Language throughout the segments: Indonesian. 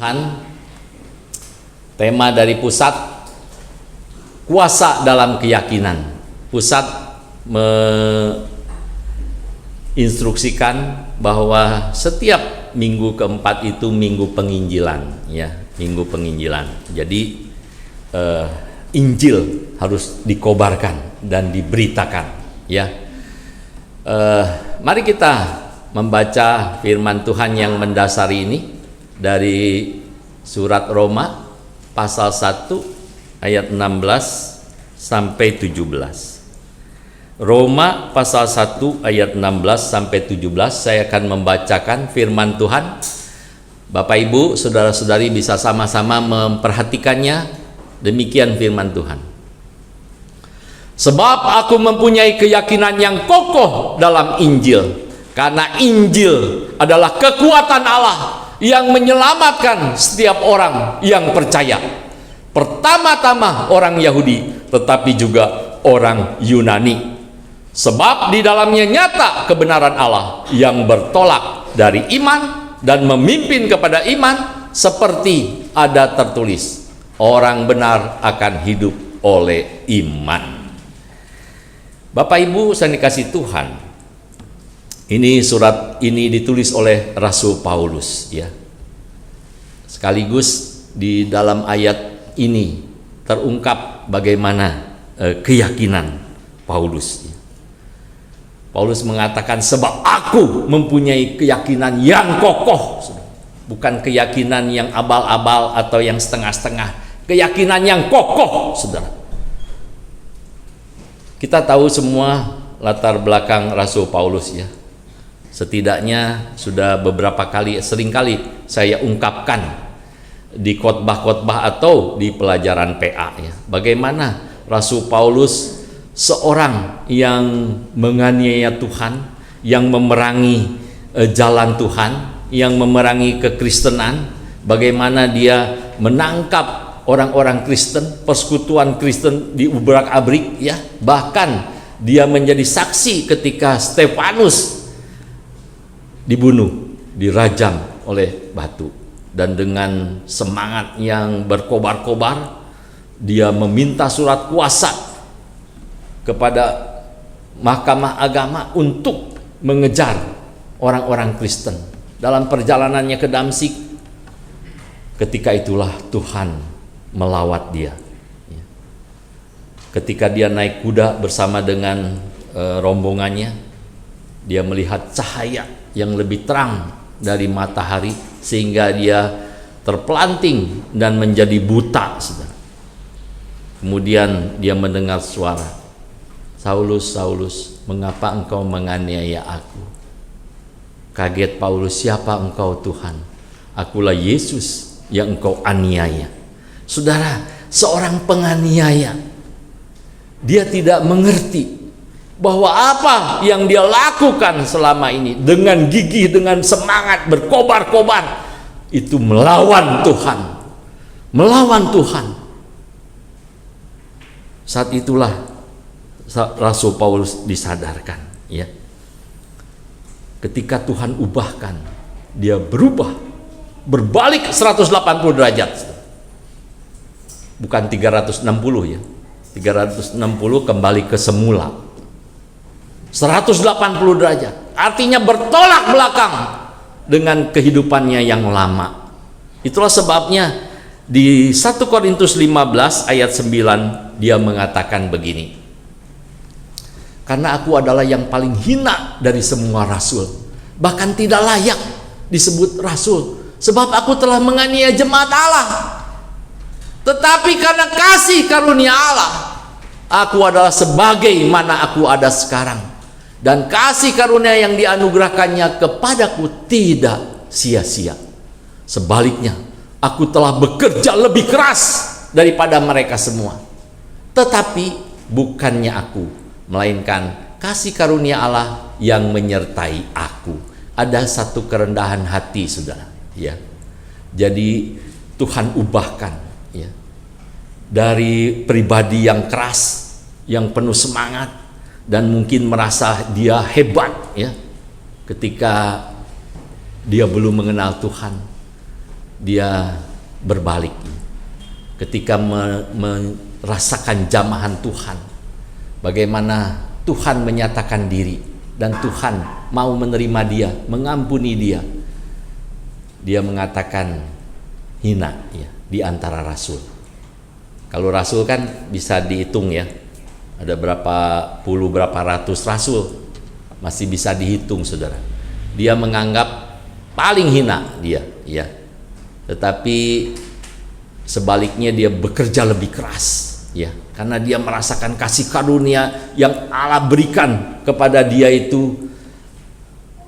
Tuhan, tema dari pusat, kuasa dalam keyakinan. Pusat menginstruksikan bahwa setiap minggu keempat itu minggu penginjilan, ya, minggu penginjilan. Jadi Injil harus dikobarkan dan diberitakan, ya. Mari kita membaca firman Tuhan yang mendasari ini dari surat Roma pasal 1 ayat 16 sampai 17. Roma pasal 1 ayat 16 sampai 17, saya akan membacakan firman Tuhan. Bapak Ibu, saudara-saudari bisa sama-sama memperhatikannya. Demikian firman Tuhan. Sebab aku mempunyai keyakinan yang kokoh dalam Injil, karena Injil adalah kekuatan Allah yang menyelamatkan setiap orang yang percaya. Pertama-tama orang Yahudi, tetapi juga orang Yunani. Sebab di dalamnya nyata kebenaran Allah yang bertolak dari iman dan memimpin kepada iman, seperti ada tertulis, orang benar akan hidup oleh iman. Bapak Ibu saya dikasih Tuhan, ini surat ini ditulis oleh Rasul Paulus, ya. Sekaligus di dalam ayat ini terungkap bagaimana keyakinan Paulus. Paulus mengatakan, sebab aku mempunyai keyakinan yang kokoh, bukan keyakinan yang abal-abal atau yang setengah-setengah, keyakinan yang kokoh, saudara. Kita tahu semua latar belakang Rasul Paulus, ya. Setidaknya sudah beberapa kali, seringkali saya ungkapkan di khotbah-khotbah atau di pelajaran PA, ya. Bagaimana Rasul Paulus seorang yang menganiaya Tuhan, yang memerangi jalan Tuhan, yang memerangi kekristenan. Bagaimana dia menangkap orang-orang Kristen, persekutuan Kristen di ubrak-abrik, ya. Bahkan dia menjadi saksi ketika Stefanus dibunuh, dirajam oleh batu, dan dengan semangat yang berkobar-kobar dia meminta surat kuasa kepada mahkamah agama untuk mengejar orang-orang Kristen. Dalam perjalanannya ke Damsyik, ketika itulah Tuhan melawat dia. Ketika dia naik kuda bersama dengan rombongannya, dia melihat cahaya yang lebih terang dari matahari sehingga dia terpelanting dan menjadi buta, saudara. Kemudian dia mendengar suara, Saulus, Saulus, mengapa engkau menganiaya aku? Kaget Paulus, siapa engkau Tuhan? Akulah Yesus yang engkau aniaya. Saudara, seorang penganiaya, dia tidak mengerti bahwa apa yang dia lakukan selama ini dengan gigih, dengan semangat berkobar-kobar, itu melawan Tuhan, melawan Tuhan. Saat itulah Rasul Paulus disadarkan, ya. Ketika Tuhan ubahkan, dia berubah, berbalik 180 derajat, bukan 360, ya. 360 kembali ke semula. 180 derajat, artinya bertolak belakang dengan kehidupannya yang lama. Itulah sebabnya di 1 Korintus 15 ayat 9 dia mengatakan begini, karena aku adalah yang paling hina dari semua rasul, bahkan tidak layak disebut rasul, sebab aku telah menganiaya jemaat Allah. Tetapi karena kasih karunia Allah, aku adalah sebagaimana aku ada sekarang. Dan kasih karunia yang dianugerahkannya kepadaku tidak sia-sia. Sebaliknya, aku telah bekerja lebih keras daripada mereka semua. Tetapi bukannya aku, melainkan kasih karunia Allah yang menyertai aku. Ada satu kerendahan hati, saudara, ya. Jadi Tuhan ubahkan, ya, dari pribadi yang keras, yang penuh semangat, dan mungkin merasa dia hebat, ya, ketika dia belum mengenal Tuhan, dia berbalik ketika merasakan jamahan Tuhan, bagaimana Tuhan menyatakan diri dan Tuhan mau menerima dia, mengampuni dia. Dia mengatakan hina ya di antara rasul. Kalau rasul kan bisa dihitung ya, ada berapa puluh berapa ratus rasul, masih bisa dihitung saudara. Dia menganggap paling hina dia ya, tetapi sebaliknya dia bekerja lebih keras ya, karena dia merasakan kasih karunia yang Allah berikan kepada dia itu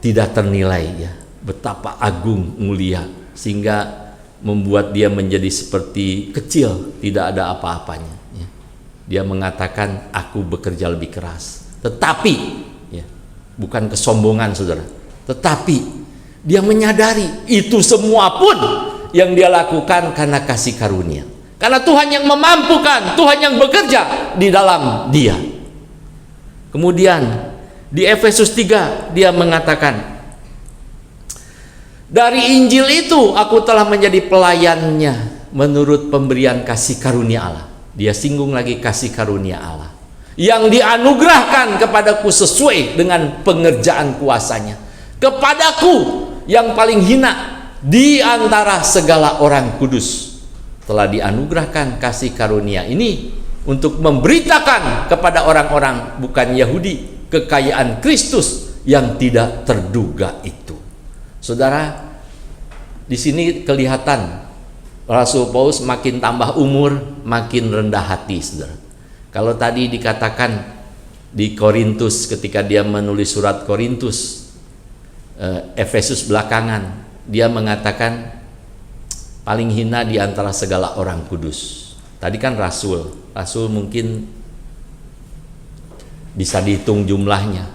tidak ternilai ya, betapa agung mulia, sehingga membuat dia menjadi seperti kecil, tidak ada apa-apanya ya. Dia mengatakan aku bekerja lebih keras, tetapi ya, bukan kesombongan saudara, tetapi dia menyadari itu semua pun yang dia lakukan karena kasih karunia, karena Tuhan yang memampukan, Tuhan yang bekerja di dalam dia. Kemudian di Efesus 3 dia mengatakan, dari Injil itu aku telah menjadi pelayannya menurut pemberian kasih karunia Allah. Dia singgung lagi kasih karunia Allah yang dianugerahkan kepadaku sesuai dengan pengerjaan kuasanya, kepadaku yang paling hina di antara segala orang kudus telah dianugerahkan kasih karunia ini untuk memberitakan kepada orang-orang bukan Yahudi kekayaan Kristus yang tidak terduga itu. Saudara, di sini kelihatan Rasul Paulus makin tambah umur, makin rendah hati, saudara. Kalau tadi dikatakan di Korintus, ketika dia menulis surat Korintus, Efesus belakangan, dia mengatakan paling hina di antara segala orang kudus. Tadi kan rasul mungkin bisa dihitung jumlahnya,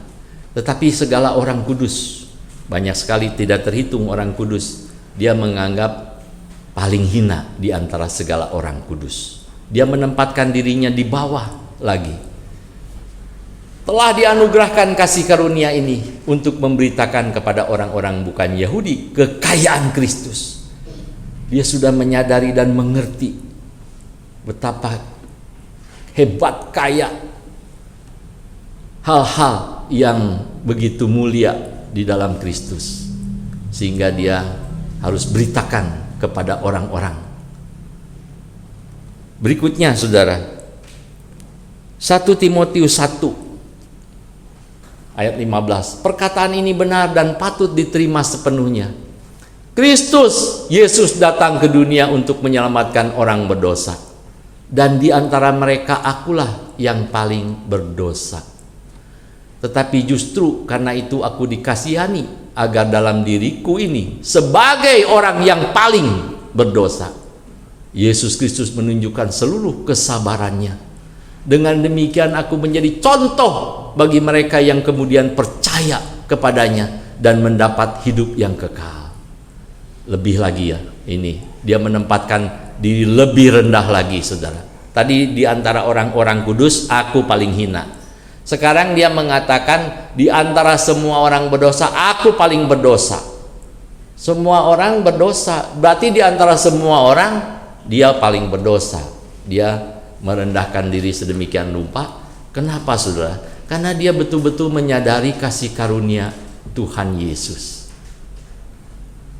tetapi segala orang kudus, banyak sekali tidak terhitung orang kudus. Dia menganggap paling hina di antara segala orang kudus. Dia menempatkan dirinya di bawah lagi. Telah dianugerahkan kasih karunia ini untuk memberitakan kepada orang-orang bukan Yahudi kekayaan Kristus. Dia sudah menyadari dan mengerti betapa hebat kaya hal-hal yang begitu mulia di dalam Kristus, sehingga dia harus beritakan kepada orang-orang. Berikutnya saudara, 1 Timotius 1 ayat 15, perkataan ini benar dan patut diterima sepenuhnya. Kristus Yesus datang ke dunia untuk menyelamatkan orang berdosa, dan di antara mereka akulah yang paling berdosa. Tetapi justru karena itu aku dikasihani, agar dalam diriku ini sebagai orang yang paling berdosa, Yesus Kristus menunjukkan seluruh kesabarannya. Dengan demikian aku menjadi contoh bagi mereka yang kemudian percaya kepadanya dan mendapat hidup yang kekal. Lebih lagi ya, ini dia menempatkan diri lebih rendah lagi saudara. Tadi di antara orang-orang kudus aku paling hina. Sekarang dia mengatakan di antara semua orang berdosa aku paling berdosa. Semua orang berdosa, berarti di antara semua orang dia paling berdosa. Dia merendahkan diri sedemikian rupa. Kenapa saudara? Karena dia betul-betul menyadari kasih karunia Tuhan Yesus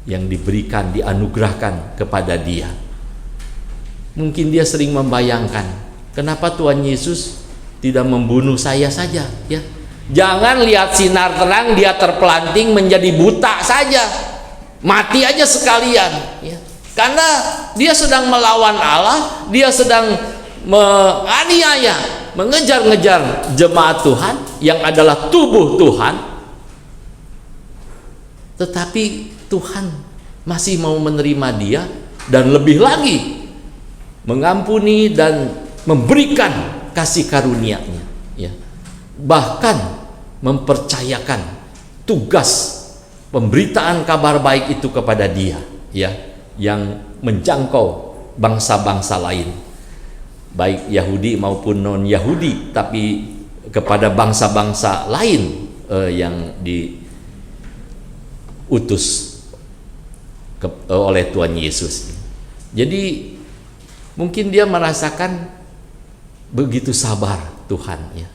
yang diberikan, dianugerahkan kepada dia. Mungkin dia sering membayangkan, kenapa Tuhan Yesus tidak membunuh saya saja ya. Jangan lihat sinar terang dia terpelanting menjadi buta saja, mati aja sekalian ya. Karena dia sedang melawan Allah, dia sedang menganiaya, mengejar-ngejar jemaat Tuhan yang adalah tubuh Tuhan. Tetapi Tuhan masih mau menerima dia dan lebih lagi mengampuni dan memberikan kasih karunia-Nya ya. Bahkan mempercayakan tugas pemberitaan kabar baik itu kepada dia ya, yang menjangkau bangsa-bangsa lain, baik Yahudi maupun non-Yahudi, tapi kepada bangsa-bangsa lain yang diutus oleh Tuhan Yesus. Jadi mungkin dia merasakan begitu sabar Tuhan, ya.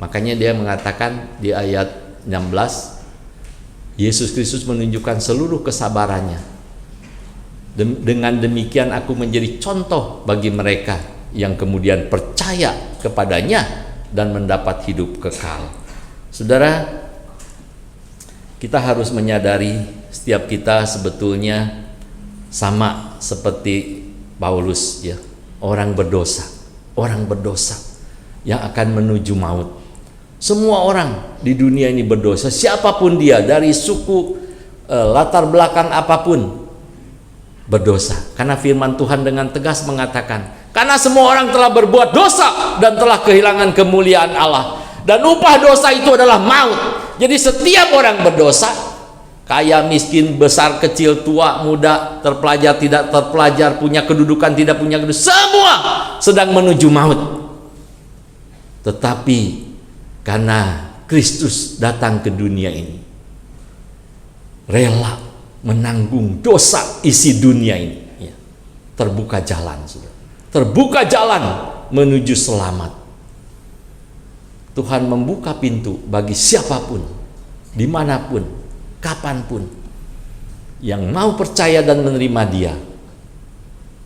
Makanya dia mengatakan di ayat 16, Yesus Kristus menunjukkan seluruh kesabarannya. Dengan demikian aku menjadi contoh bagi mereka yang kemudian percaya kepadanya dan mendapat hidup kekal. Saudara, kita harus menyadari setiap kita sebetulnya sama seperti Paulus, ya, orang berdosa yang akan menuju maut. Semua orang di dunia ini berdosa, siapapun dia, dari suku, latar belakang apapun, berdosa. Karena firman Tuhan dengan tegas mengatakan, karena semua orang telah berbuat dosa dan telah kehilangan kemuliaan Allah, dan upah dosa itu adalah maut. Jadi setiap orang berdosa, kaya, miskin, besar, kecil, tua, muda, terpelajar, tidak terpelajar, punya kedudukan, tidak punya kedudukan, semua sedang menuju maut. Tetapi karena Kristus datang ke dunia ini, rela menanggung dosa isi dunia ini, ya, terbuka jalan, saudara. Terbuka jalan menuju selamat. Tuhan membuka pintu bagi siapapun, dimanapun, kapanpun, yang mau percaya dan menerima Dia,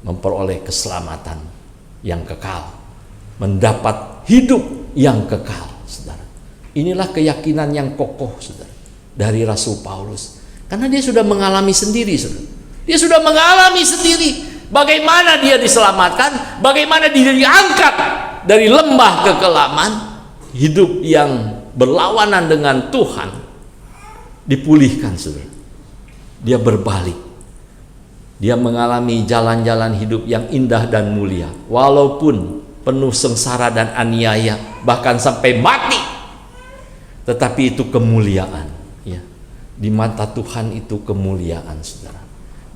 memperoleh keselamatan yang kekal, mendapat hidup yang kekal, saudara. Inilah keyakinan yang kokoh, saudara, dari Rasul Paulus, karena dia sudah mengalami sendiri, saudara. Dia sudah mengalami sendiri bagaimana dia diselamatkan, bagaimana dia diangkat dari lembah kekelaman, hidup yang berlawanan dengan Tuhan, dipulihkan, saudara. Dia berbalik. Dia mengalami jalan-jalan hidup yang indah dan mulia, walaupun penuh sengsara dan aniaya, bahkan sampai mati. Tetapi itu kemuliaan, ya. Di mata Tuhan itu kemuliaan, saudara.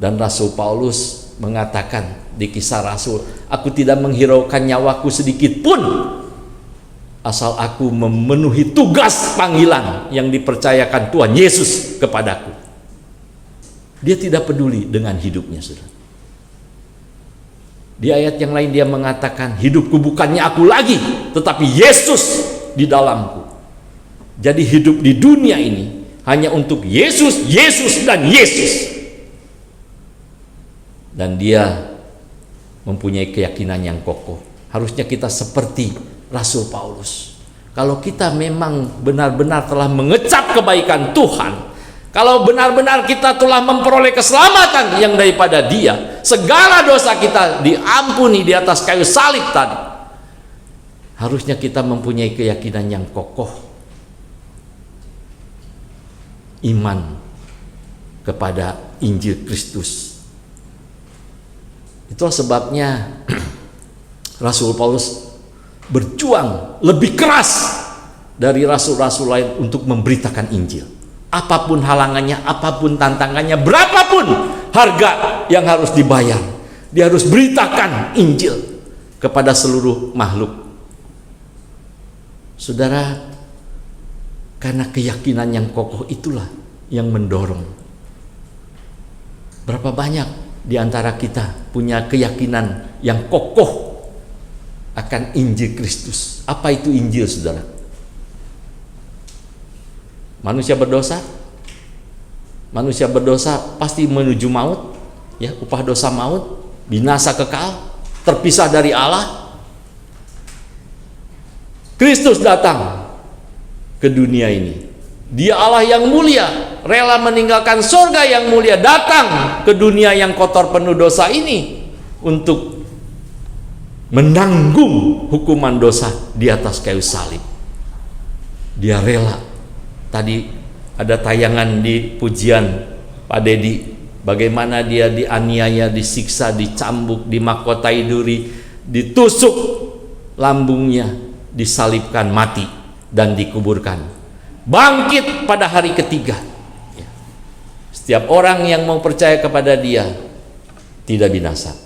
Dan Rasul Paulus mengatakan di Kisah Rasul, aku tidak menghiraukan nyawaku sedikit pun, asal aku memenuhi tugas panggilan yang dipercayakan Tuhan Yesus kepadaku. Dia tidak peduli dengan hidupnya, saudara. Di ayat yang lain dia mengatakan, hidupku bukannya aku lagi, tetapi Yesus di dalamku. Jadi hidup di dunia ini hanya untuk Yesus, Yesus, dan Yesus. Dan dia mempunyai keyakinan yang kokoh. Harusnya kita seperti Rasul Paulus. Kalau kita memang benar-benar telah mengecap kebaikan Tuhan, kalau benar-benar kita telah memperoleh keselamatan yang daripada Dia, segala dosa kita diampuni di atas kayu salib tadi, harusnya kita mempunyai keyakinan yang kokoh, iman kepada Injil Kristus. Itulah sebabnya Rasul Paulus berjuang lebih keras dari rasul-rasul lain untuk memberitakan Injil. Apapun halangannya, apapun tantangannya, berapapun harga yang harus dibayar, dia harus beritakan Injil kepada seluruh makhluk. Saudara, karena keyakinan yang kokoh itulah yang mendorong. Berapa banyak di antara kita punya keyakinan yang kokoh akan Injil Kristus. Apa itu Injil, saudara? Manusia berdosa pasti menuju maut, ya, upah dosa maut, binasa kekal, terpisah dari Allah. Kristus datang ke dunia ini. Dia Allah yang mulia, rela meninggalkan surga yang mulia, datang ke dunia yang kotor penuh dosa ini untuk menanggung hukuman dosa di atas kayu salib. Dia rela. Tadi ada tayangan di pujian Pak Dedi, bagaimana dia dianiaya, disiksa, dicambuk, dimahkotai duri, ditusuk lambungnya, disalibkan, mati, dan dikuburkan, bangkit pada hari ketiga. Setiap orang yang mau percaya kepada Dia tidak binasa,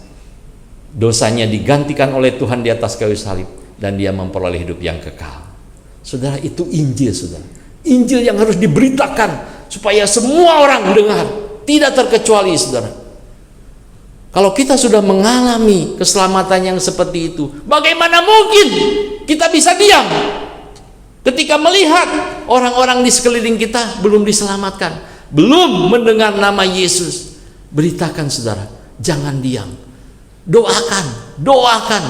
dosanya digantikan oleh Tuhan di atas kayu salib, dan dia memperoleh hidup yang kekal. Saudara, itu Injil, saudara. Injil yang harus diberitakan supaya semua orang dengar, Tidak terkecuali, saudara. Kalau kita sudah mengalami keselamatan yang seperti itu, bagaimana mungkin kita bisa diam ketika melihat orang-orang di sekeliling kita belum diselamatkan, belum mendengar nama Yesus? Beritakan, saudara, jangan diam. Doakan, doakan.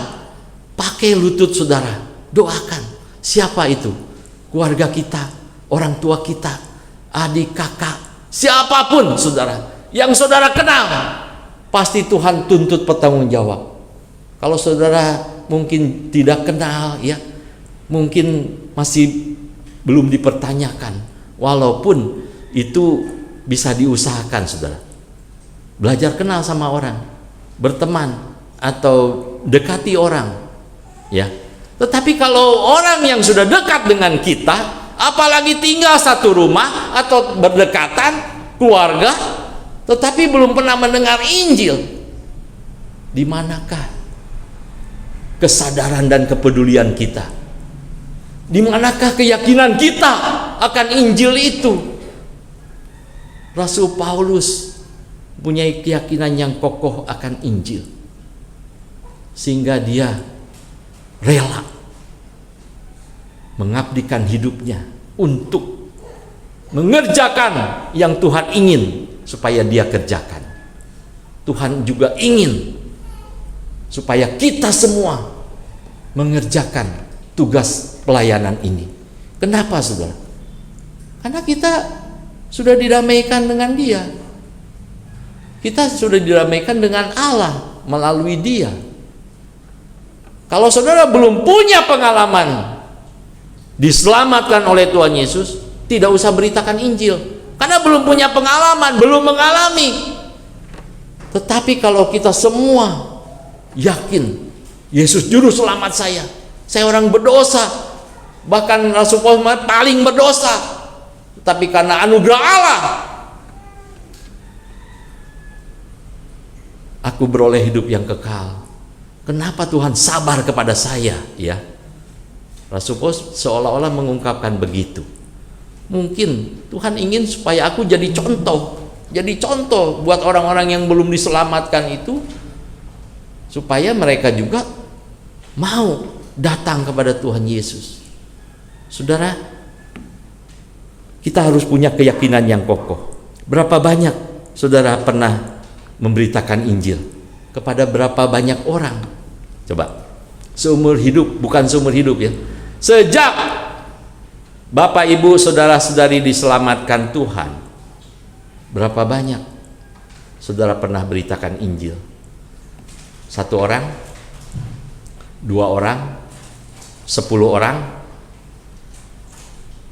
Pakai lutut, saudara, doakan. Siapa itu? Keluarga kita, orang tua kita, adik, kakak, siapapun, saudara, yang saudara kenal. Pasti Tuhan tuntut bertanggung jawab. Kalau saudara mungkin tidak kenal, ya, mungkin masih belum dipertanyakan, walaupun itu bisa diusahakan, saudara. Belajar kenal sama orang, berteman atau dekati orang, ya. Tetapi kalau orang yang sudah dekat dengan kita, apalagi tinggal satu rumah atau berdekatan, keluarga, tetapi belum pernah mendengar Injil, di manakah kesadaran dan kepedulian kita? Di manakah keyakinan kita akan Injil itu? Rasul Paulus punya keyakinan yang kokoh akan Injil, sehingga dia rela mengabdikan hidupnya untuk mengerjakan yang Tuhan ingin supaya dia kerjakan. Tuhan juga ingin supaya kita semua mengerjakan tugas pelayanan ini. Kenapa, saudara? Karena kita sudah didamaikan dengan Dia. Kita sudah didamaikan dengan Allah melalui Dia. Kalau saudara belum punya pengalaman diselamatkan oleh Tuhan Yesus, tidak usah beritakan Injil, karena belum punya pengalaman, belum mengalami. Tetapi kalau kita semua yakin Yesus juru selamat saya orang berdosa, bahkan Rasul Paulus paling berdosa, tapi karena anugerah Allah aku beroleh hidup yang kekal. Kenapa Tuhan sabar kepada saya, ya? Rasul Paulus seolah-olah mengungkapkan begitu. Mungkin Tuhan ingin supaya aku jadi contoh buat orang-orang yang belum diselamatkan itu, supaya mereka juga mau datang kepada Tuhan Yesus. Saudara, kita harus punya keyakinan yang kokoh. Berapa banyak saudara pernah memberitakan Injil kepada berapa banyak orang? Coba, seumur hidup, bukan seumur hidup, ya, sejak Bapak, Ibu, saudara-saudari diselamatkan Tuhan, berapa banyak saudara pernah beritakan Injil? 1 orang, 2 orang, 10 orang,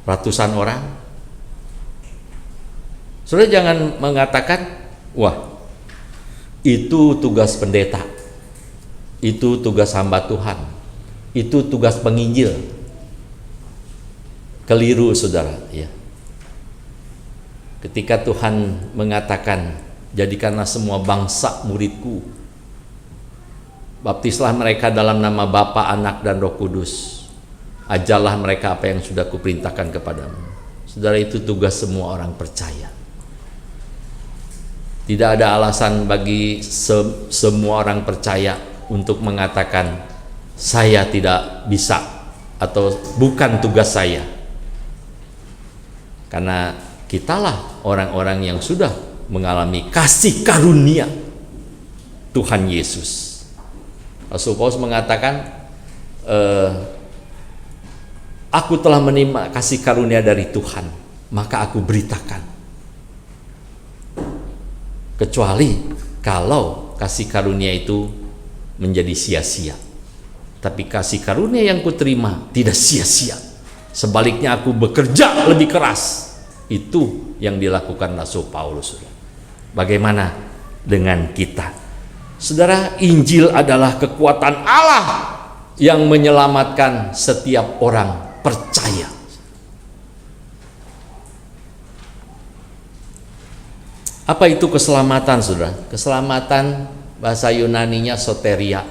ratusan orang? Saudara jangan mengatakan, wah, itu tugas pendeta, itu tugas hamba Tuhan, itu tugas penginjil. Keliru, saudara, ya. Ketika Tuhan mengatakan, jadikanlah semua bangsa muridku, baptislah mereka dalam nama Bapa, Anak, dan Roh Kudus, ajarlah mereka apa yang sudah kuperintahkan kepadamu. Saudara, itu tugas semua orang percaya. Tidak ada alasan bagi semua orang percaya untuk mengatakan saya tidak bisa atau bukan tugas saya. Karena kitalah orang-orang yang sudah mengalami kasih karunia Tuhan Yesus. Rasul Paulus mengatakan, aku telah menerima kasih karunia dari Tuhan, maka aku beritakan. Kecuali kalau kasih karunia itu menjadi sia-sia. Tapi kasih karunia yang kuterima tidak sia-sia. Sebaliknya aku bekerja lebih keras. Itu yang dilakukan Rasul Paulus. Bagaimana dengan kita? Saudara, Injil adalah kekuatan Allah yang menyelamatkan setiap orang percaya. Apa itu keselamatan, saudara? Keselamatan bahasa Yunaninya soteria,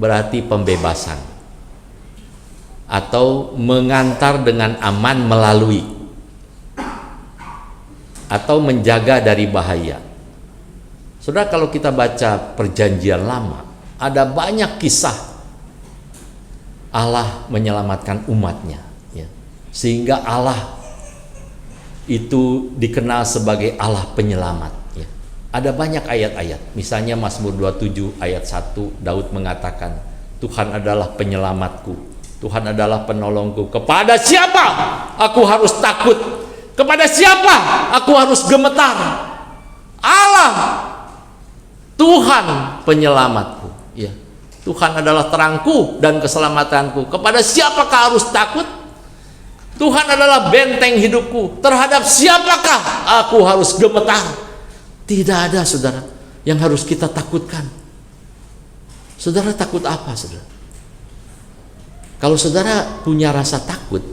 berarti pembebasan atau mengantar dengan aman melalui atau menjaga dari bahaya. Saudara, kalau kita baca perjanjian lama, ada banyak kisah Allah menyelamatkan umatnya, ya. Sehingga Allah itu dikenal sebagai Allah penyelamat, ya. Ada banyak ayat-ayat, misalnya Mazmur 27 ayat 1, Daud mengatakan, Tuhan adalah penyelamatku, Tuhan adalah penolongku, kepada siapa aku harus takut, kepada siapa aku harus gemetar? Allah, Tuhan penyelamatku, ya. Tuhan adalah terangku dan keselamatanku, kepada siapakah harus takut? Tuhan adalah benteng hidupku, terhadap siapakah aku harus gemetar? Tidak ada, saudara, yang harus kita takutkan. Saudara takut apa, saudara? Kalau saudara punya rasa takut,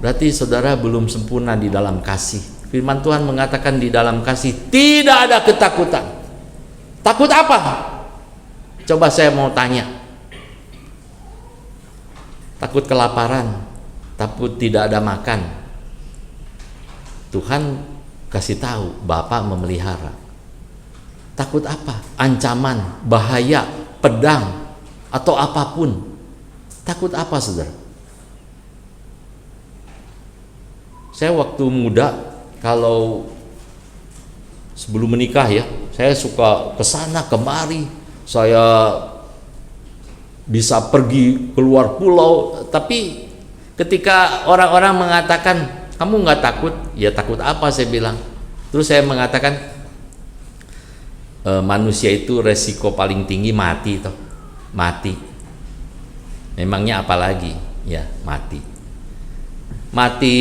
berarti saudara belum sempurna di dalam kasih. Firman Tuhan mengatakan di dalam kasih tidak ada ketakutan. Takut apa? Coba saya mau tanya. Takut kelaparan, takut tidak ada makan. Tuhan kasih tahu, Bapa memelihara. Takut apa? Ancaman, bahaya, pedang, atau apapun. Takut apa, saudara? Saya waktu muda, kalau sebelum menikah ya, saya suka kesana kemari. Saya bisa pergi keluar pulau, tapi ketika orang-orang mengatakan, kamu nggak takut? Ya takut apa, saya bilang. Terus saya mengatakan, manusia itu resiko paling tinggi mati, toh. Mati. Memangnya apa lagi? Ya mati. Mati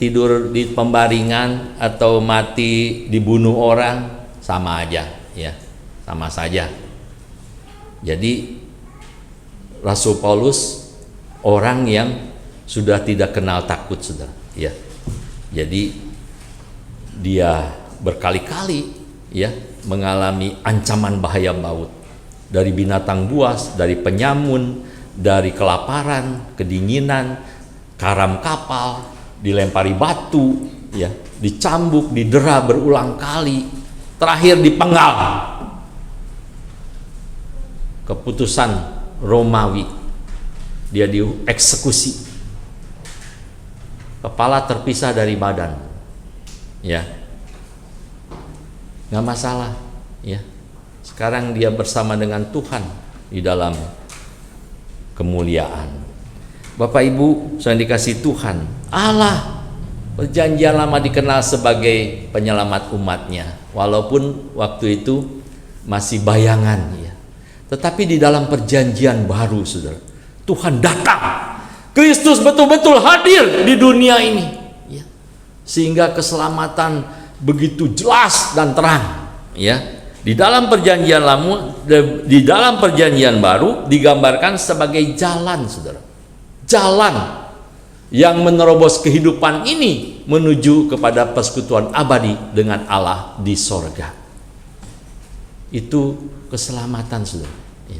tidur di pembaringan atau mati dibunuh orang, sama aja, ya, sama saja. Jadi Rasul Paulus orang yang sudah tidak kenal takut, saudara, ya. Jadi dia berkali-kali, ya, mengalami ancaman bahaya maut dari binatang buas, dari penyamun, dari kelaparan, kedinginan, karam kapal, dilempari batu, ya, dicambuk, didera berulang kali, terakhir dipenggal. Keputusan Romawi, dia dieksekusi, kepala terpisah dari badan, ya, nggak masalah, ya. Sekarang dia bersama dengan Tuhan di dalam kemuliaan. Bapak Ibu, saya dikasih Tuhan, Allah perjanjian lama dikenal sebagai penyelamat umatnya, walaupun waktu itu masih bayangan, ya. Tetapi di dalam perjanjian baru, saudara, Tuhan datang, Kristus betul-betul hadir di dunia ini, ya. Sehingga keselamatan begitu jelas dan terang, ya. Di dalam perjanjian lama, di dalam perjanjian baru digambarkan sebagai jalan, saudara, jalan yang menerobos kehidupan ini menuju kepada persekutuan abadi dengan Allah di sorga. Itu keselamatan, saudara, ya.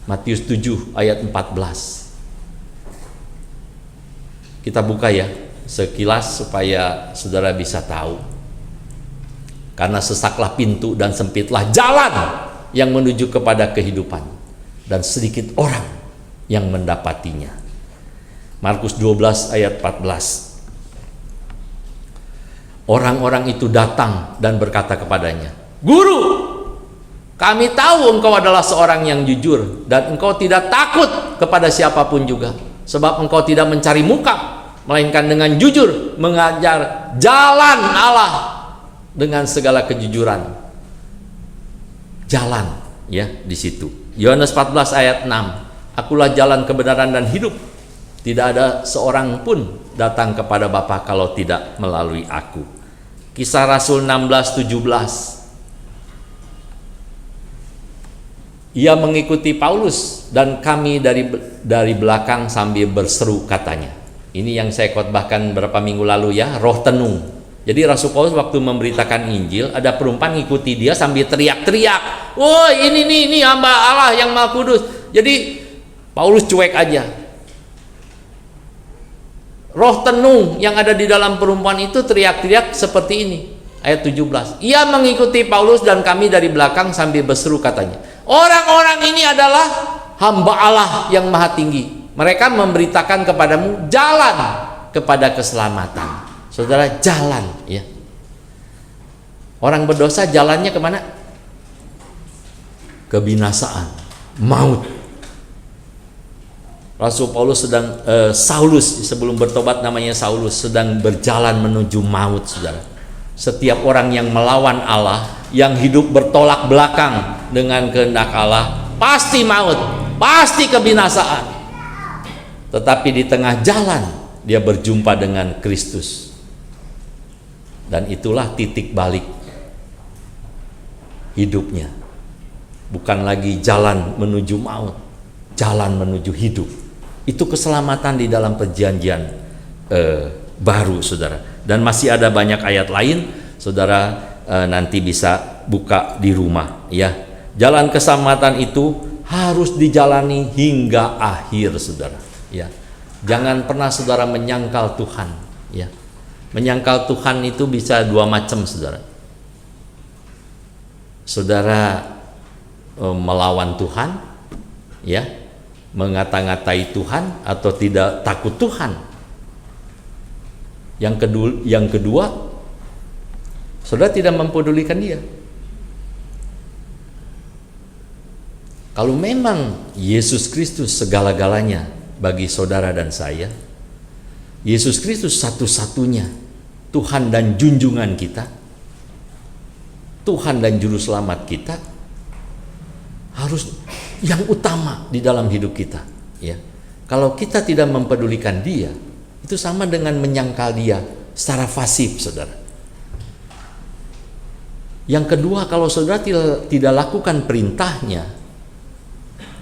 Matius 7 ayat 14. Kita buka ya sekilas supaya saudara bisa tahu. Karena sesaklah pintu dan sempitlah jalan yang menuju kepada kehidupan, dan sedikit orang yang mendapatinya. Markus 12 ayat 14. Orang-orang itu datang dan berkata kepadanya, Guru, kami tahu engkau adalah seorang yang jujur dan engkau tidak takut kepada siapapun juga, sebab engkau tidak mencari muka, melainkan dengan jujur mengajar jalan Allah dengan segala kejujuran. Jalan, ya, di situ. Yohanes 14 ayat 6. Akulah jalan, kebenaran dan hidup. Tidak ada seorang pun datang kepada Bapa kalau tidak melalui aku. Kisah Rasul 16:17. Ia mengikuti Paulus dan kami dari belakang sambil berseru, katanya. Ini yang saya khotbahkan beberapa minggu lalu, ya, roh tenung. Jadi Rasul Paulus waktu memberitakan Injil, ada perempuan ngikuti dia sambil teriak-teriak, "Oh, ini hamba Allah yang Maha Kudus." Jadi Paulus cuek aja. Roh tenung yang ada di dalam perempuan itu teriak-teriak seperti ini. ayat 17. Ia mengikuti Paulus dan kami dari belakang sambil berseru katanya, orang-orang ini adalah hamba Allah yang maha tinggi. Mereka memberitakan kepadamu jalan kepada keselamatan. Saudara, jalan ya. Orang berdosa jalannya kemana? Kebinasaan, maut. Rasul Paulus Saulus sebelum bertobat namanya Saulus, sedang berjalan menuju maut, saudara. Setiap orang yang melawan Allah, yang hidup bertolak belakang dengan kehendak Allah, pasti maut, pasti kebinasaan. Tetapi di tengah jalan dia berjumpa dengan Kristus. Dan itulah titik balik hidupnya. Bukan lagi jalan menuju maut, jalan menuju hidup. Itu keselamatan di dalam perjanjian baru, saudara. Dan masih ada banyak ayat lain, saudara nanti bisa buka di rumah ya. Jalan keselamatan itu harus dijalani hingga akhir, saudara ya. Jangan pernah saudara menyangkal Tuhan ya. Menyangkal Tuhan itu bisa dua macam, saudara. Saudara melawan Tuhan ya, mengata-ngatai Tuhan atau tidak takut Tuhan. Yang kedua, saudara tidak mempedulikan dia. Kalau memang Yesus Kristus segala-galanya bagi saudara dan saya, Yesus Kristus satu-satunya Tuhan dan junjungan kita, Tuhan dan juru selamat kita, harus yang utama di dalam hidup kita ya. Kalau kita tidak mempedulikan dia, itu sama dengan menyangkal dia secara pasif, saudara. Yang kedua, kalau saudara tidak lakukan perintahnya,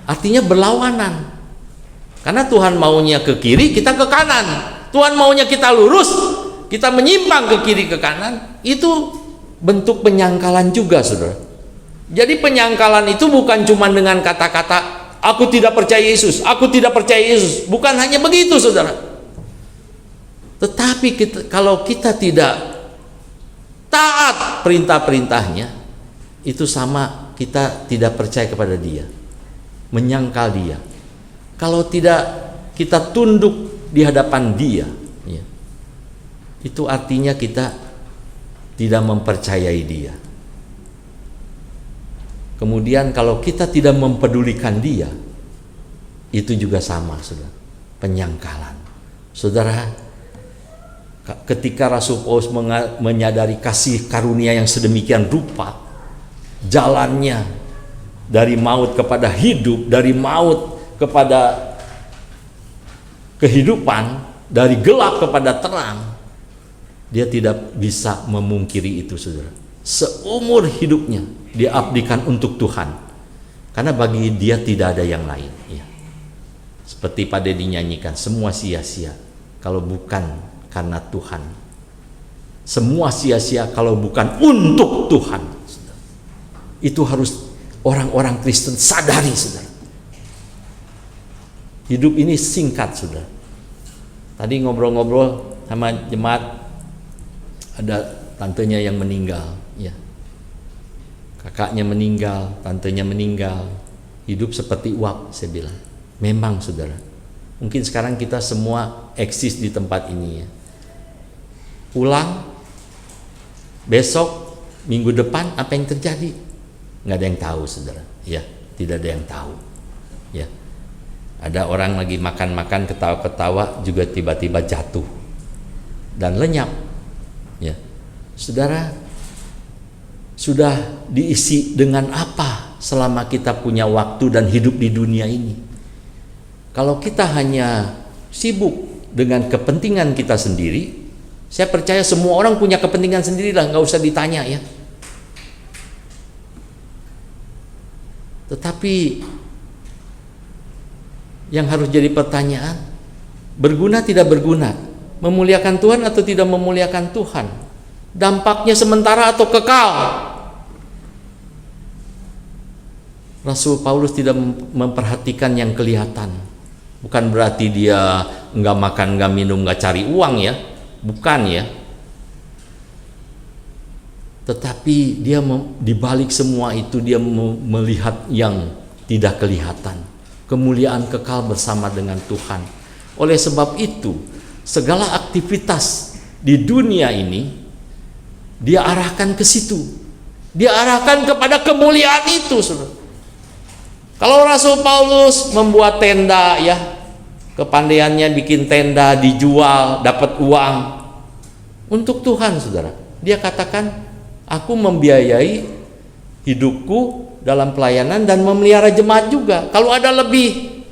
artinya berlawanan. Karena Tuhan maunya ke kiri, kita ke kanan. Tuhan maunya kita lurus, kita menyimpang ke kiri ke kanan. Itu bentuk penyangkalan juga, saudara. Jadi penyangkalan itu bukan cuma dengan kata-kata aku tidak percaya Yesus, aku tidak percaya Yesus. Bukan hanya begitu, saudara. Tetapi kalau kita tidak taat perintah-perintahnya, itu sama kita tidak percaya kepada dia, menyangkal dia. Kalau tidak kita tunduk di hadapan dia ya, itu artinya kita tidak mempercayai dia. Kemudian kalau kita tidak mempedulikan dia, itu juga sama, saudara, penyangkalan. Saudara, ketika Rasul Paulus menyadari kasih karunia yang sedemikian rupa, jalannya dari maut kepada hidup, dari maut kepada kehidupan, dari gelap kepada terang, dia tidak bisa memungkiri itu, saudara. Seumur hidupnya dia abdikan untuk Tuhan, karena bagi dia tidak ada yang lain ya. Seperti pada dinyanyikan, semua sia-sia kalau bukan karena Tuhan, semua sia-sia kalau bukan untuk Tuhan. Itu harus orang-orang Kristen sadari, saudara. Hidup ini singkat, saudara. Tadi ngobrol-ngobrol sama jemaat, ada tantenya yang meninggal ya. Kakaknya meninggal, tantenya meninggal. Hidup seperti uap, saya bilang. Memang, saudara. Mungkin sekarang kita semua eksis di tempat ini ya. Pulang besok, minggu depan apa yang terjadi? Nggak ada yang tahu, saudara ya. Tidak ada yang tahu ya. Ada orang lagi makan-makan, ketawa-ketawa, juga tiba-tiba jatuh dan lenyap ya. Saudara, sudah diisi dengan apa selama kita punya waktu dan hidup di dunia ini? Kalau kita hanya sibuk dengan kepentingan kita sendiri, saya percaya semua orang punya kepentingan sendiri lah, nggak usah ditanya ya. Tetapi yang harus jadi pertanyaan, berguna tidak berguna, memuliakan Tuhan atau tidak memuliakan Tuhan, dampaknya sementara atau kekal. Rasul Paulus tidak memperhatikan yang kelihatan. Bukan berarti dia nggak makan, nggak minum, nggak cari uang ya, bukan ya. tetapi dia di balik semua itu dia melihat yang tidak kelihatan, kemuliaan kekal bersama dengan Tuhan. Oleh sebab itu, segala aktivitas di dunia ini dia arahkan ke situ. Dia arahkan kepada kemuliaan itu, Saudara. Kalau Rasul Paulus membuat tenda, ya, kepandaiannya bikin tenda, dijual, dapat uang untuk Tuhan, Saudara. Dia katakan, aku membiayai hidupku dalam pelayanan dan memelihara jemaat juga. Kalau ada lebih,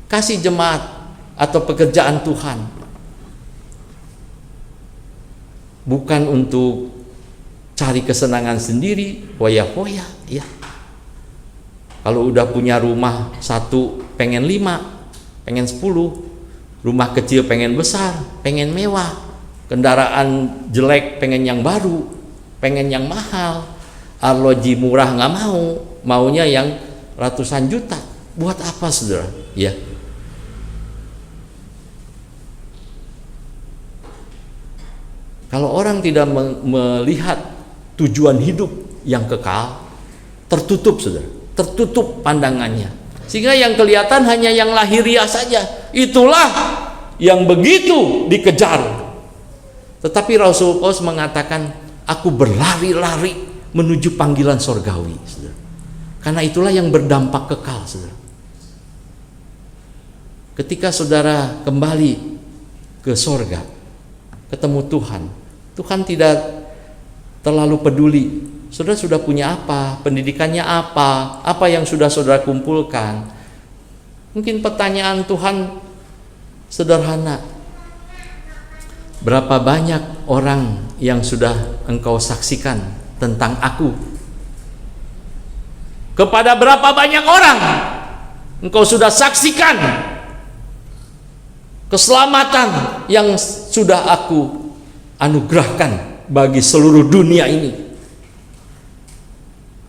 kasih jemaat atau pekerjaan Tuhan. Bukan untuk cari kesenangan sendiri, foya-foya, ya. Kalau udah punya rumah 1 pengen 5, pengen 10, rumah kecil pengen besar, pengen mewah, kendaraan jelek pengen yang baru, pengen yang mahal, arloji murah nggak mau, maunya yang ratusan juta. Buat apa, Saudara? Ya. Kalau orang tidak melihat tujuan hidup yang kekal, tertutup, Saudara. Tertutup pandangannya, sehingga yang kelihatan hanya yang lahiriah saja. Itulah yang begitu dikejar. Tetapi Rasul Paulus mengatakan, aku berlari-lari menuju panggilan sorgawi, Saudara. Karena itulah yang berdampak kekal, Saudara. Ketika saudara kembali ke sorga, ketemu Tuhan, Tuhan tidak terlalu peduli saudara sudah punya apa, pendidikannya apa yang sudah saudara kumpulkan. Mungkin pertanyaan Tuhan sederhana, berapa banyak orang yang sudah engkau saksikan tentang aku? Kepada berapa banyak orang engkau sudah saksikan keselamatan yang sudah aku anugerahkan bagi seluruh dunia ini?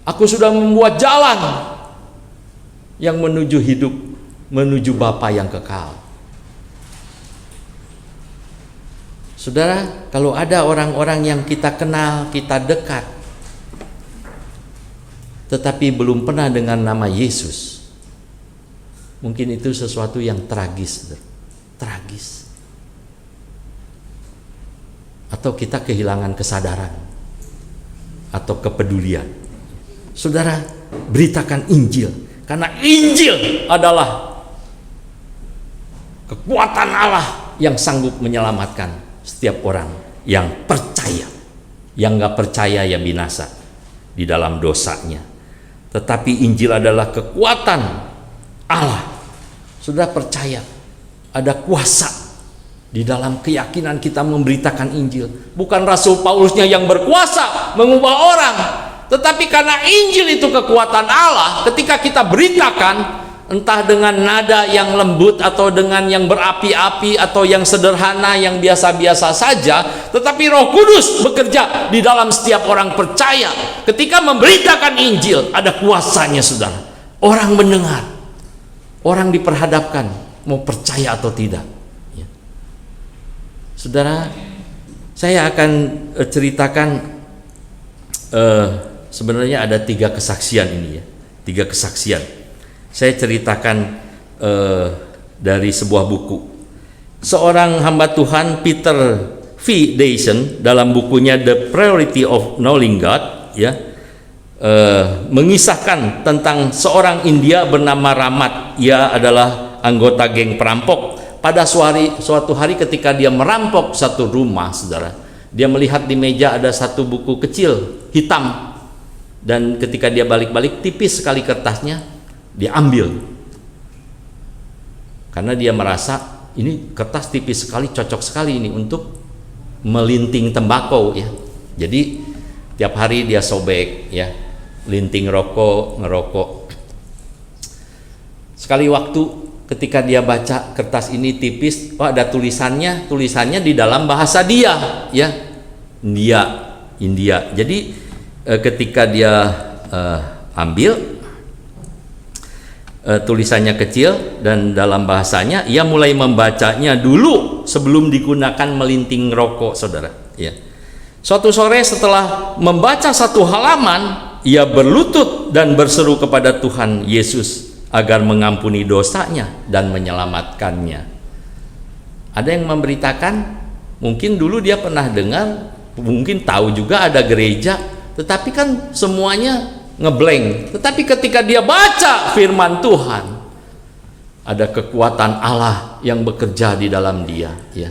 Aku sudah membuat jalan yang menuju hidup, menuju Bapa yang kekal. Saudara, kalau ada orang-orang yang kita kenal, kita dekat, tetapi belum pernah dengan nama Yesus, mungkin itu sesuatu yang tragis, tragis. Atau kita kehilangan kesadaran atau kepedulian. Saudara, beritakan Injil, karena Injil adalah kekuatan Allah yang sanggup menyelamatkan setiap orang yang percaya. Yang gak percaya ya binasa di dalam dosanya. Tetapi Injil adalah kekuatan Allah. Saudara percaya ada kuasa di dalam keyakinan kita memberitakan Injil. Bukan Rasul Paulusnya yang berkuasa mengubah orang, tetapi karena Injil itu kekuatan Allah, ketika kita beritakan, entah dengan nada yang lembut atau dengan yang berapi-api atau yang sederhana, yang biasa-biasa saja, tetapi Roh Kudus bekerja di dalam setiap orang percaya. Ketika memberitakan Injil, ada kuasanya, saudara. Orang mendengar, orang diperhadapkan, mau percaya atau tidak. Ya. Saudara, saya akan ceritakan sebenarnya ada 3 kesaksian ini ya, 3 kesaksian. Saya ceritakan dari sebuah buku. Seorang hamba Tuhan, Peter V. Dyson, dalam bukunya The Priority of Knowing God, ya, mengisahkan tentang seorang India bernama Ramat. Ia adalah anggota geng perampok. Pada suatu hari ketika dia merampok satu rumah, saudara, dia melihat di meja ada satu buku kecil hitam, dan ketika dia balik-balik, tipis sekali kertasnya, dia ambil karena dia merasa ini kertas tipis sekali, cocok sekali ini untuk melinting tembakau ya. Jadi tiap hari dia sobek ya, linting rokok, ngerokok. Sekali waktu ketika dia baca kertas ini tipis, oh ada tulisannya di dalam bahasa dia ya, India. Jadi ketika dia ambil, tulisannya kecil dan dalam bahasanya, ia mulai membacanya dulu sebelum digunakan melinting rokok, saudara ya. Suatu sore setelah membaca satu halaman, ia berlutut dan berseru kepada Tuhan Yesus agar mengampuni dosanya dan menyelamatkannya. Ada yang memberitakan, mungkin dulu dia pernah dengar, mungkin tahu juga ada gereja, tetapi kan semuanya ngeblank. Tetapi ketika dia baca firman Tuhan, ada kekuatan Allah yang bekerja di dalam dia, ya.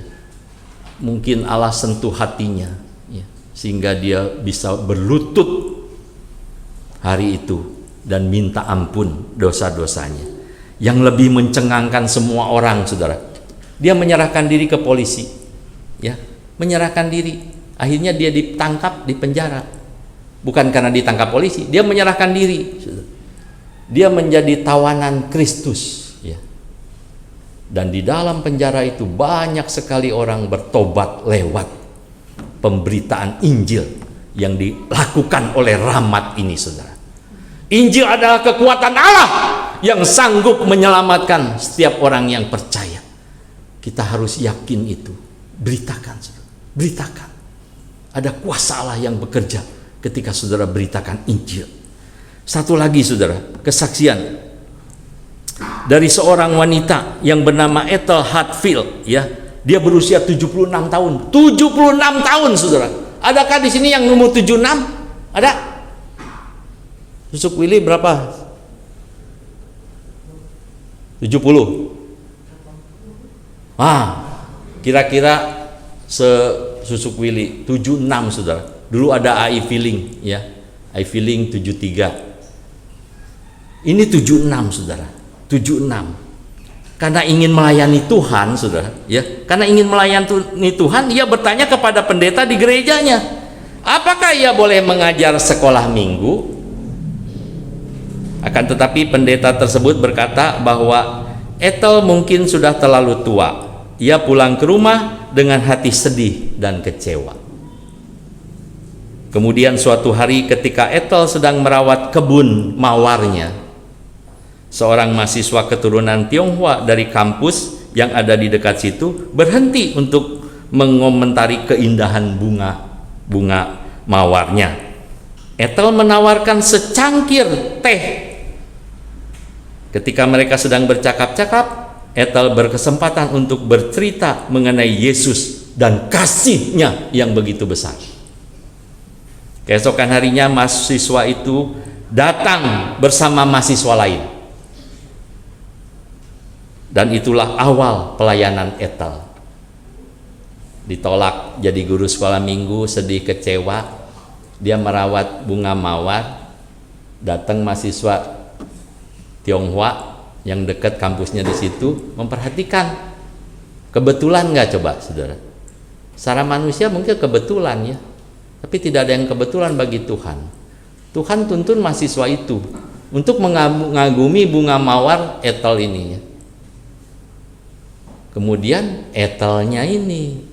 Mungkin Allah sentuh hatinya, ya, sehingga dia bisa berlutut hari itu dan minta ampun dosa-dosanya. Yang lebih mencengangkan semua orang, saudara, dia menyerahkan diri ke polisi, ya, menyerahkan diri. Akhirnya dia ditangkap, di penjara. Bukan karena ditangkap polisi, dia menyerahkan diri. Dia menjadi tawanan Kristus, ya. Dan di dalam penjara itu banyak sekali orang bertobat lewat pemberitaan Injil yang dilakukan oleh Rahmat ini, saudara. Injil adalah kekuatan Allah yang sanggup menyelamatkan setiap orang yang percaya. Kita harus yakin itu. Beritakan, saudara. Beritakan. Ada kuasa Allah yang bekerja ketika saudara beritakan Injil. Satu lagi, saudara, kesaksian dari seorang wanita yang bernama Ethel Hatfield, ya. Dia berusia 76 tahun. 76 tahun, saudara. Adakah di sini yang umur 76? Ada? Susuk Willy berapa? 70. Kira-kira Susuk Willy 76, saudara. Dulu ada AI Feeling, ya. AI Feeling 73. Ini 76, saudara. 76. Karena ingin melayani Tuhan, saudara, ya. Karena ingin melayani Tuhan, ia bertanya kepada pendeta di gerejanya, apakah ia boleh mengajar sekolah minggu? Akan tetapi pendeta tersebut berkata bahwa Ethel mungkin sudah terlalu tua. Ia pulang ke rumah dengan hati sedih dan kecewa. Kemudian suatu hari ketika Ethel sedang merawat kebun mawarnya, seorang mahasiswa keturunan Tionghoa dari kampus yang ada di dekat situ berhenti untuk mengomentari keindahan bunga mawarnya. Ethel menawarkan secangkir teh. Ketika mereka sedang bercakap-cakap, Ethel berkesempatan untuk bercerita mengenai Yesus dan kasihnya yang begitu besar. Keesokan harinya mahasiswa itu datang bersama mahasiswa lain. Dan itulah awal pelayanan Ethel. Ditolak jadi guru sekolah minggu, sedih kecewa. Dia merawat bunga mawar. Datang mahasiswa Tionghoa yang dekat kampusnya di situ, memperhatikan. Kebetulan nggak, coba saudara? Secara manusia mungkin kebetulan, ya, tapi tidak ada yang kebetulan bagi Tuhan. Tuhan tuntun mahasiswa itu untuk mengagumi bunga mawar Ethel ini, ya. Kemudian Ethelnya ini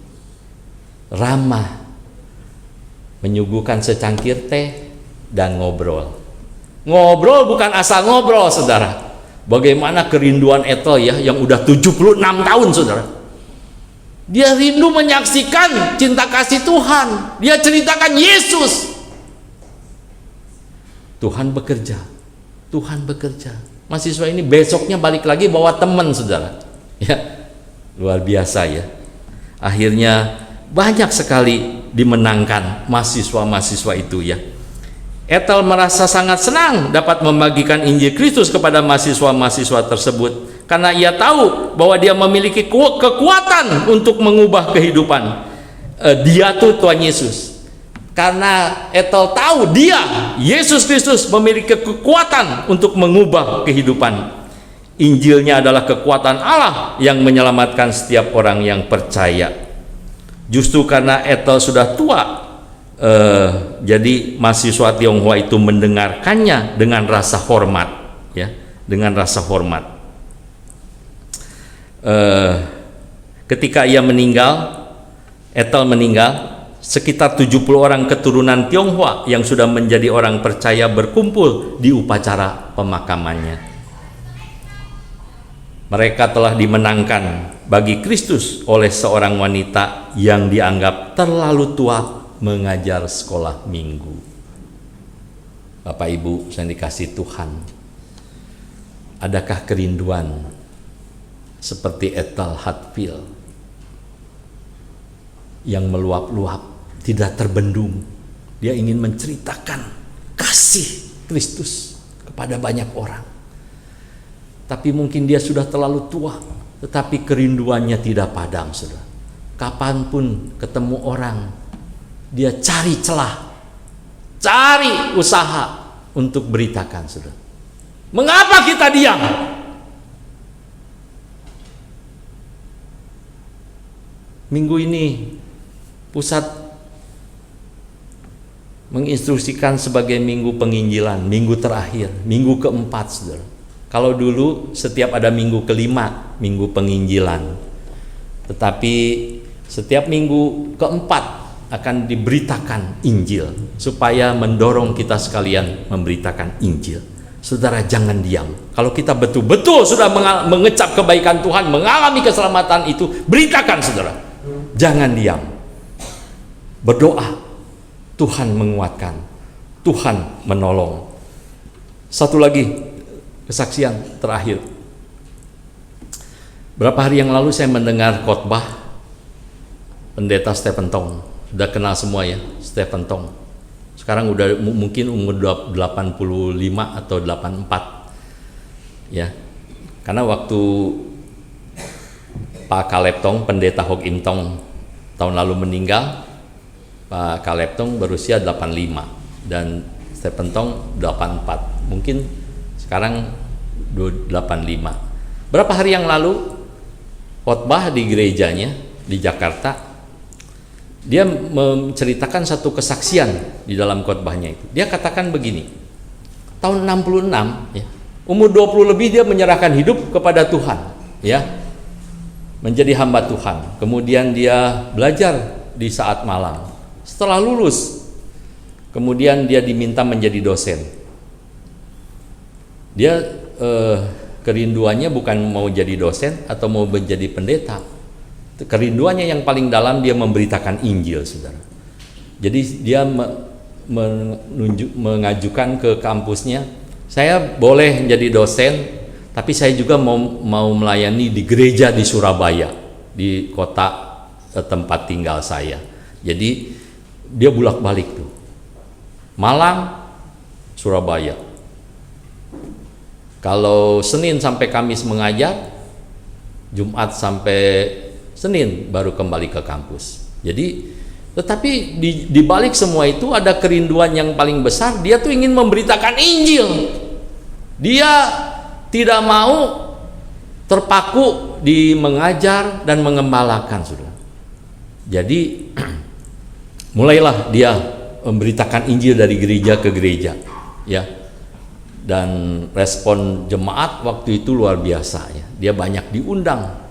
ramah, menyuguhkan secangkir teh dan ngobrol. Ngobrol bukan asal ngobrol, saudara. Bagaimana kerinduan Ethel, ya, yang udah 76 tahun, saudara. Dia rindu menyaksikan cinta kasih Tuhan. Dia ceritakan Yesus. Tuhan bekerja. Tuhan bekerja. Mahasiswa ini besoknya balik lagi bawa teman, saudara. Ya, luar biasa, ya. Akhirnya banyak sekali dimenangkan mahasiswa-mahasiswa itu, ya. Ethel merasa sangat senang dapat membagikan Injil Kristus kepada mahasiswa-mahasiswa tersebut, karena ia tahu bahwa dia memiliki kekuatan untuk mengubah kehidupan. Dia tuh Tuhan Yesus. Karena Ethel tahu dia, Yesus Kristus, memiliki kekuatan untuk mengubah kehidupan. Injilnya adalah kekuatan Allah yang menyelamatkan setiap orang yang percaya. Justru karena Ethel sudah tua, jadi mahasiswa Tionghoa itu mendengarkannya dengan rasa hormat, ya, dengan rasa hormat. Ketika ia meninggal, Ethel meninggal, sekitar 70 orang keturunan Tionghoa yang sudah menjadi orang percaya berkumpul di upacara pemakamannya. Mereka telah dimenangkan bagi Kristus oleh seorang wanita yang dianggap terlalu tua mengajar sekolah minggu. Bapak Ibu yang dikasihi Tuhan, adakah kerinduan seperti Ethel Hatfield yang meluap-luap, tidak terbendung? Dia ingin menceritakan kasih Kristus kepada banyak orang. Tapi mungkin dia sudah terlalu tua, tetapi kerinduannya tidak padam, saudara. Kapanpun ketemu orang, dia cari celah, cari usaha untuk beritakan, saudara. Mengapa kita diam? Minggu ini pusat menginstruksikan sebagai minggu penginjilan, minggu terakhir, minggu keempat, saudara. Kalau dulu setiap ada minggu kelima, minggu penginjilan, tetapi setiap minggu keempat akan diberitakan Injil, supaya mendorong kita sekalian memberitakan Injil. Saudara, jangan diam. Kalau kita betul-betul sudah mengecap kebaikan Tuhan, mengalami keselamatan itu, beritakan, saudara. Jangan diam. Berdoa, Tuhan menguatkan, Tuhan menolong. Satu lagi kesaksian terakhir. Berapa hari yang lalu saya mendengar khotbah Pendeta Stephen Tong. Udah kenal semua ya, Stephen Tong. Sekarang udah mungkin umur 85 atau 84. Ya. Karena waktu Pak Caleb Tong, Pendeta Hok Im Tong tahun lalu meninggal, Pak Caleb Tong berusia 85 dan Stephen Tong 84. Mungkin sekarang 85. Berapa hari yang lalu khotbah di gerejanya di Jakarta, dia menceritakan satu kesaksian di dalam khotbahnya itu. Dia katakan begini, tahun 66 ya, umur 20 lebih dia menyerahkan hidup kepada Tuhan, ya, menjadi hamba Tuhan. Kemudian dia belajar di saat malam. Setelah lulus, kemudian dia diminta menjadi dosen. Dia kerinduannya bukan mau jadi dosen atau mau menjadi pendeta. Kerinduannya yang paling dalam, dia memberitakan Injil, saudara. Jadi dia mengajukan ke kampusnya, saya boleh menjadi dosen, tapi saya juga mau melayani di gereja di Surabaya, di kota tempat tinggal saya. Jadi dia bolak-balik tuh, Malang, Surabaya. Kalau Senin sampai Kamis mengajar, Jumat sampai Senin baru kembali ke kampus. Jadi, tetapi di balik semua itu ada kerinduan yang paling besar. Dia tuh ingin memberitakan Injil. Dia tidak mau terpaku di mengajar dan mengembalakan, saudara. Jadi mulailah dia memberitakan Injil dari gereja ke gereja, ya. Dan respon jemaat waktu itu luar biasa, ya. Dia banyak diundang,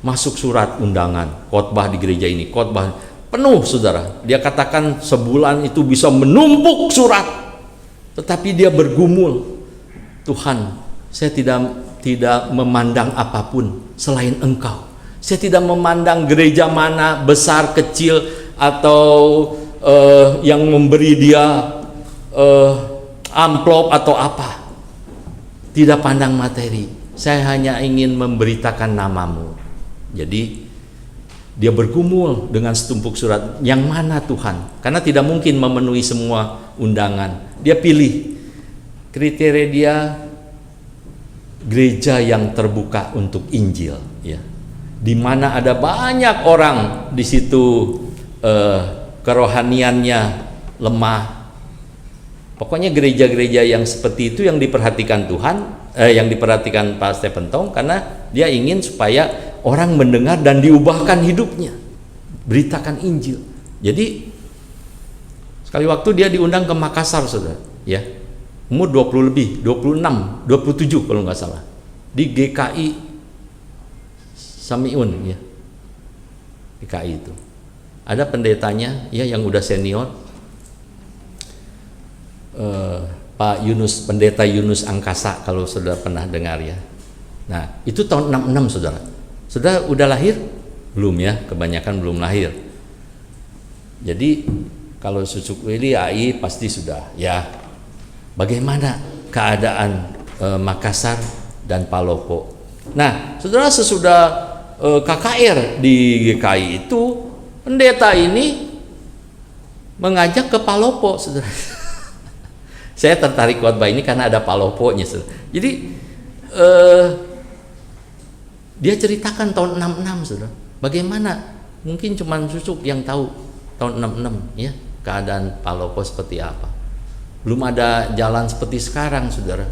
masuk surat undangan, khotbah di gereja ini, khotbah penuh, saudara. Dia katakan sebulan itu bisa menumpuk surat, tetapi dia bergumul, Tuhan, saya tidak memandang apapun selain Engkau. Saya tidak memandang gereja mana, besar, kecil, atau yang memberi dia amplop atau apa. Tidak pandang materi. Saya hanya ingin memberitakan namamu. Jadi dia bergumul dengan setumpuk surat. Yang mana Tuhan? Karena tidak mungkin memenuhi semua undangan. Dia pilih kriteria dia gereja yang terbuka untuk Injil, ya. Di mana ada banyak orang di situ kerohaniannya lemah. Pokoknya gereja-gereja yang seperti itu yang diperhatikan Tuhan, yang diperhatikan Pak Stephen Tong, karena dia ingin supaya orang mendengar dan diubahkan hidupnya, beritakan Injil. Jadi sekali waktu dia diundang ke Makassar, saudara, ya, umur 20 lebih, 26, 27 kalau nggak salah, di GKI Samiun, ya, GKI itu ada pendetanya, ya, yang udah senior, Pak Yunus, Pendeta Yunus Angkasa, kalau saudara pernah dengar, ya. Nah, itu tahun 66, saudara. Saudara udah lahir? Belum, ya, kebanyakan belum lahir. Jadi Kalau Susuk Weli AI pasti sudah ya. Bagaimana keadaan Makassar dan Palopo? Nah, saudara, sesudah KKR di GKI itu, pendeta ini mengajak ke Palopo, saudara. Saya tertarik khotbah ini karena ada Paloponya, saudara. Jadi dia ceritakan tahun 66, saudara. Bagaimana? Mungkin cuma Susuk yang tahu tahun 66 ya, keadaan Palopo seperti apa. Belum ada jalan seperti sekarang, saudara.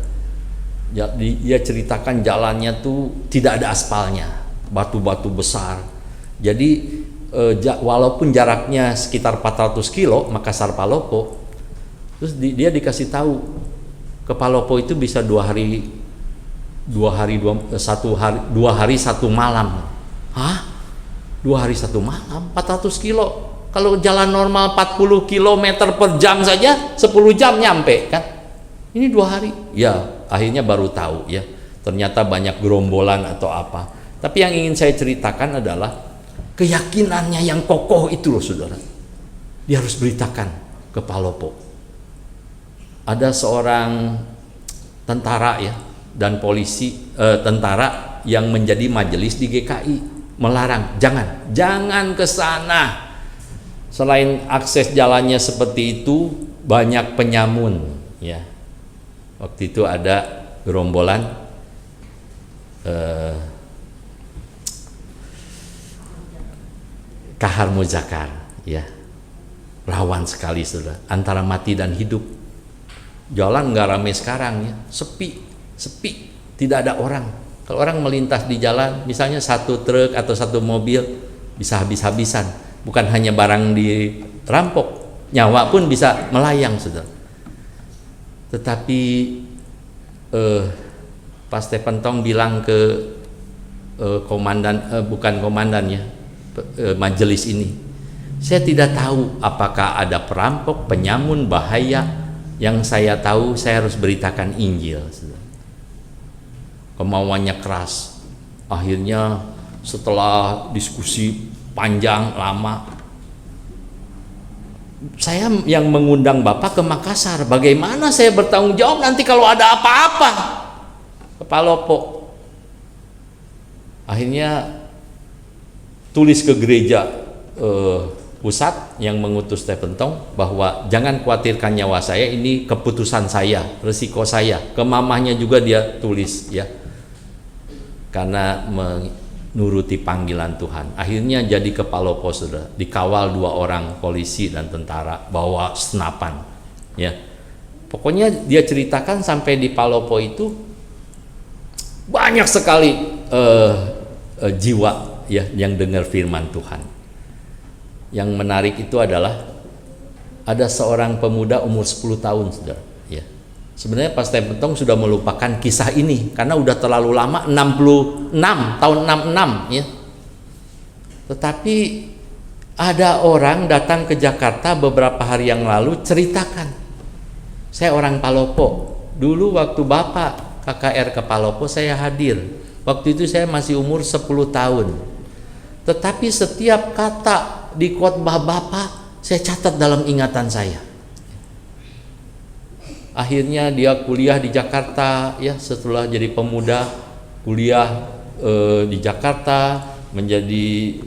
Dia ceritakan jalannya tuh tidak ada aspalnya, batu-batu besar. Jadi walaupun jaraknya sekitar 400 kilo Makassar Palopo, terus dia dikasih tahu ke Palopo itu bisa 2 hari 1 malam. Hah? 2 hari 1 malam? 400 kilo? Kalau jalan normal 40 km per jam saja 10 jam nyampe kan? Ini 2 hari. Ya, akhirnya baru tahu ya. Ternyata banyak gerombolan atau apa. Tapi yang ingin saya ceritakan adalah keyakinannya yang kokoh itu loh, saudara. Dia harus beritakan ke Palopo. Ada seorang tentara ya dan polisi, tentara yang menjadi majelis di GKI melarang, jangan ke sana. Selain akses jalannya seperti itu, banyak penyamun ya. Waktu itu ada gerombolan Kahar Muzakar ya, rawan sekali, saudara, antara mati dan hidup. Jalan nggak ramai sekarang ya, sepi, tidak ada orang. Kalau orang melintas di jalan, misalnya 1 truk atau 1 mobil, bisa habis-habisan. Bukan hanya barang dirampok, nyawa pun bisa melayang, saudara. Tetapi Pak Stephen Tong bilang ke majelis ini, saya tidak tahu apakah ada perampok, penyamun, bahaya. Yang saya tahu, saya harus beritakan Injil, saudara. Kemauannya keras. Akhirnya setelah diskusi panjang lama, saya yang mengundang Bapak ke Makassar. Bagaimana saya bertanggung jawab nanti kalau ada apa-apa ke Palopo? Akhirnya tulis ke gereja pusat yang mengutus Stephen Tong bahwa jangan khawatirkan nyawa saya, ini keputusan saya, resiko saya. Ke mamahnya juga dia tulis ya, karena menuruti panggilan Tuhan. Akhirnya jadi ke Palopo, saudara, dikawal 2 orang polisi dan tentara bawa senapan ya. Pokoknya dia ceritakan sampai di Palopo itu banyak sekali jiwa ya yang dengar firman Tuhan. Yang menarik itu adalah ada seorang pemuda umur 10 tahun, saudara ya. Sebenarnya Pak Stephen Tong sudah melupakan kisah ini karena udah terlalu lama, 66 tahun 66 ya. Tetapi ada orang datang ke Jakarta beberapa hari yang lalu ceritakan, saya orang Palopo, dulu waktu Bapak KKR ke Palopo saya hadir. Waktu itu saya masih umur 10 tahun. Tetapi setiap kata di khotbah Bapak saya catat dalam ingatan saya. Akhirnya dia kuliah di Jakarta ya, setelah jadi pemuda kuliah di Jakarta menjadi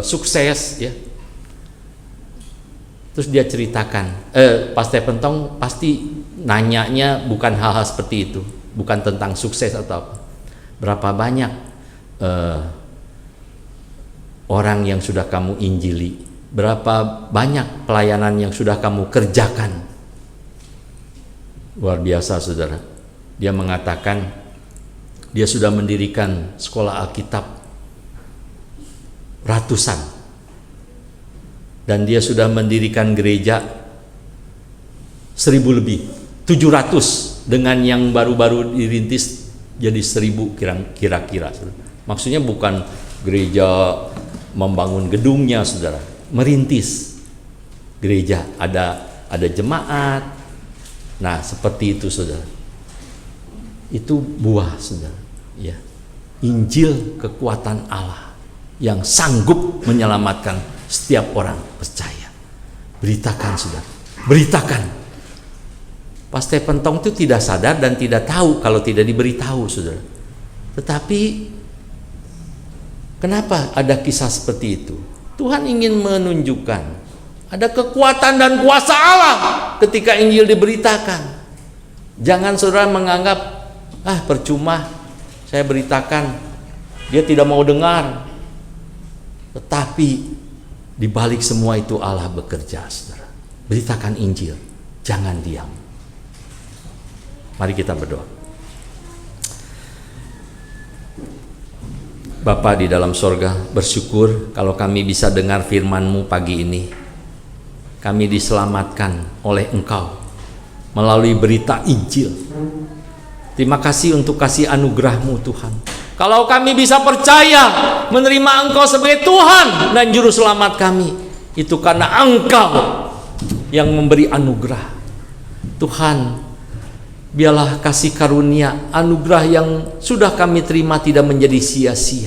sukses ya. Terus dia ceritakan, Pak Stephen Tong pasti nanyanya bukan hal-hal seperti itu, bukan tentang sukses atau apa. Berapa banyak orang yang sudah kamu injili, berapa banyak pelayanan yang sudah kamu kerjakan. Luar biasa, saudara. Dia mengatakan dia sudah mendirikan sekolah Alkitab ratusan, dan dia sudah mendirikan gereja 1000 lebih, 700 dengan yang baru-baru dirintis jadi 1000 kira-kira. Maksudnya bukan gereja membangun gedungnya, saudara, merintis gereja, ada jemaat. Nah, seperti itu, saudara. Itu buah, saudara, ya. Injil kekuatan Allah yang sanggup menyelamatkan setiap orang percaya. Beritakan, saudara. Beritakan. Pak Stephen Tong itu tidak sadar dan tidak tahu kalau tidak diberitahu, saudara. Tetapi kenapa ada kisah seperti itu? Tuhan ingin menunjukkan ada kekuatan dan kuasa Allah ketika Injil diberitakan. Jangan saudara menganggap, percuma saya beritakan, dia tidak mau dengar. Tetapi di balik semua itu Allah bekerja, saudara. Beritakan Injil, jangan diam. Mari kita berdoa. Bapa di dalam sorga, bersyukur kalau kami bisa dengar firman-Mu pagi ini. Kami diselamatkan oleh Engkau melalui berita Injil. Terima kasih untuk kasih anugerah-Mu, Tuhan. Kalau kami bisa percaya menerima Engkau sebagai Tuhan dan Juru Selamat kami, itu karena Engkau yang memberi anugerah. Tuhan, biarlah kasih karunia, anugerah yang sudah kami terima tidak menjadi sia-sia.